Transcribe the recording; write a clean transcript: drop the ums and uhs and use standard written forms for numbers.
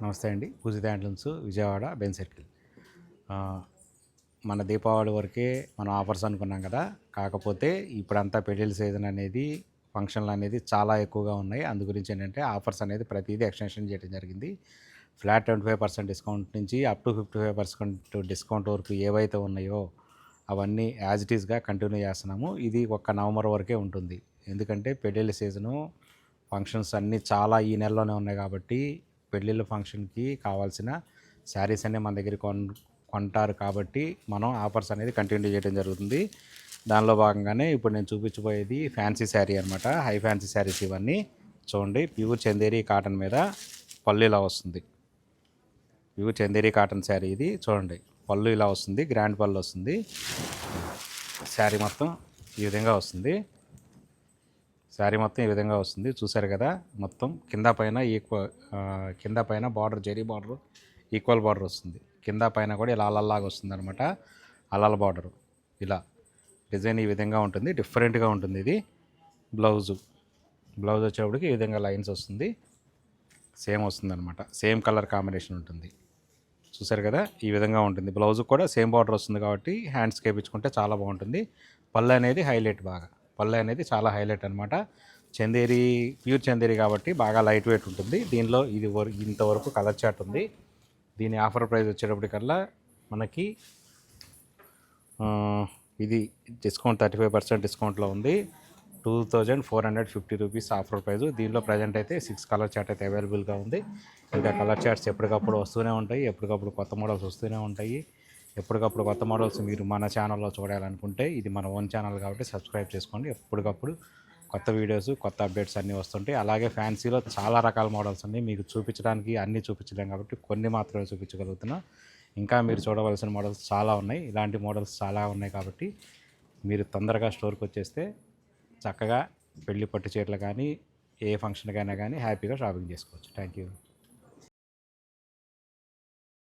నమస్తే అండి. పూజిత handlooms Vijayawada Ben circle. మన దీపావళి వరకే మనం ఆఫర్స్ అనుకున్నాం కదా. కాకపోతే ఇప్పుడంతా పెళ్ళిళ్ళ సీజన్ అనేది ఫంక్షన్లు అనేది చాలా ఎక్కువగా ఉన్నాయి. అందు గురించి ఏంటంటే ఆఫర్స్ అనేది ప్రతిదీ ఎక్స్టెన్షన్ చేయడం జరిగింది. ఫ్లాట్ 25% డిస్కౌంట్ నుంచి అప్ టు 55% డిస్కౌంట్ వరకు ఏవైతే ఉన్నాయో అవన్నీ యాజ్ ఇట్ ఈస్గా కంటిన్యూ చేస్తున్నాము. ఇది ఒక్క నవంబర్ వరకే ఉంటుంది. ఎందుకంటే పెళ్ళిళ్ళ సీజను ఫంక్షన్స్ అన్నీ చాలా ఈ నెలలోనే ఉన్నాయి కాబట్టి పెళ్ళిళ్ళ ఫంక్షన్కి కావాల్సిన శారీస్ అన్నీ మన దగ్గర కొంటారు కాబట్టి మనం ఆఫర్స్ అనేది కంటిన్యూ చేయడం జరుగుతుంది. దానిలో భాగంగానే ఇప్పుడు నేను చూపించబోయేది ఫ్యాన్సీ శారీ అనమాట. హై ఫ్యాన్సీ శారీస్ ఇవన్నీ చూడండి. ప్యూర్ చందేరి కాటన్ మీద పళ్ళు ఇలా వస్తుంది. ప్యూర్ చందేరి కాటన్ శారీ ఇది చూడండి. పళ్ళు ఇలా వస్తుంది, గ్రాండ్ పళ్ళు వస్తుంది. శారీ మొత్తం ఈ విధంగా వస్తుంది. శారీ మొత్తం ఈ విధంగా వస్తుంది. చూసారు కదా, మొత్తం కింద పైన border, zari border, equal border వస్తుంది. కింద పైన కూడా ఇలా అలల్లాగా వస్తుంది అనమాట. అలల బార్డరు ఇలా డిజైన్ ఈ విధంగా ఉంటుంది. డిఫరెంట్గా ఉంటుంది. ఇది బ్లౌజ్ వచ్చేప్పటికి ఈ విధంగా లైన్స్ వస్తుంది. సేమ్ వస్తుంది అనమాట. సేమ్ కలర్ కాంబినేషన్ ఉంటుంది. చూసారు కదా, ఈ విధంగా ఉంటుంది. బ్లౌజ్ కూడా సేమ్ బార్డర్ వస్తుంది కాబట్టి హ్యాండ్స్కి వేయించుకుంటే చాలా బాగుంటుంది. పళ్ళు అనేది హైలైట్, పళ్ళు అనేది చాలా హైలైట్ అనమాట. చందేరి, ప్యూర్ చందేరి కాబట్టి బాగా లైట్ వెయిట్ ఉంటుంది. దీనిలో ఇది ఇంతవరకు కలర్ చార్ట్ ఉంది. దీని ఆఫర్ ప్రైస్ వచ్చేటప్పటికల్లా మనకి ఇది డిస్కౌంట్ 35% డిస్కౌంట్లో ఉంది. 2450 రూపీస్ ఆఫర్ ప్రైజు. దీనిలో ప్రజెంట్ అయితే 6 కలర్ చార్ట్ అయితే అవైలబుల్గా ఉంది. ఇంకా కలర్ చార్ట్స్ ఎప్పటికప్పుడు వస్తూనే ఉంటాయి. ఎప్పటికప్పుడు కొత్త మోడల్స్ వస్తూనే ఉంటాయి. ఎప్పటికప్పుడు కొత్త మోడల్స్ మీరు మన ఛానల్లో చూడాలనుకుంటే ఇది మన ఓన్ ఛానల్ కాబట్టి సబ్స్క్రైబ్ చేసుకోండి. ఎప్పటికప్పుడు కొత్త వీడియోస్, కొత్త అప్డేట్స్ అన్నీ వస్తుంటాయి. అలాగే ఫ్యాన్సీలో చాలా రకాల మోడల్స్ అన్నీ మీకు చూపించడానికి అన్నీ చూపించలేం కాబట్టి కొన్ని మాత్రమే చూపించగలుగుతున్నా. ఇంకా మీరు చూడవలసిన మోడల్స్ చాలా ఉన్నాయి. ఇలాంటి మోడల్స్ చాలా ఉన్నాయి కాబట్టి మీరు తొందరగా స్టోర్కి వచ్చేస్తే చక్కగా పెళ్లి పట్టు చీరలు కానీ ఏ ఫంక్షన్కైనా కానీ హ్యాపీగా షాపింగ్ చేసుకోవచ్చు. Thank you.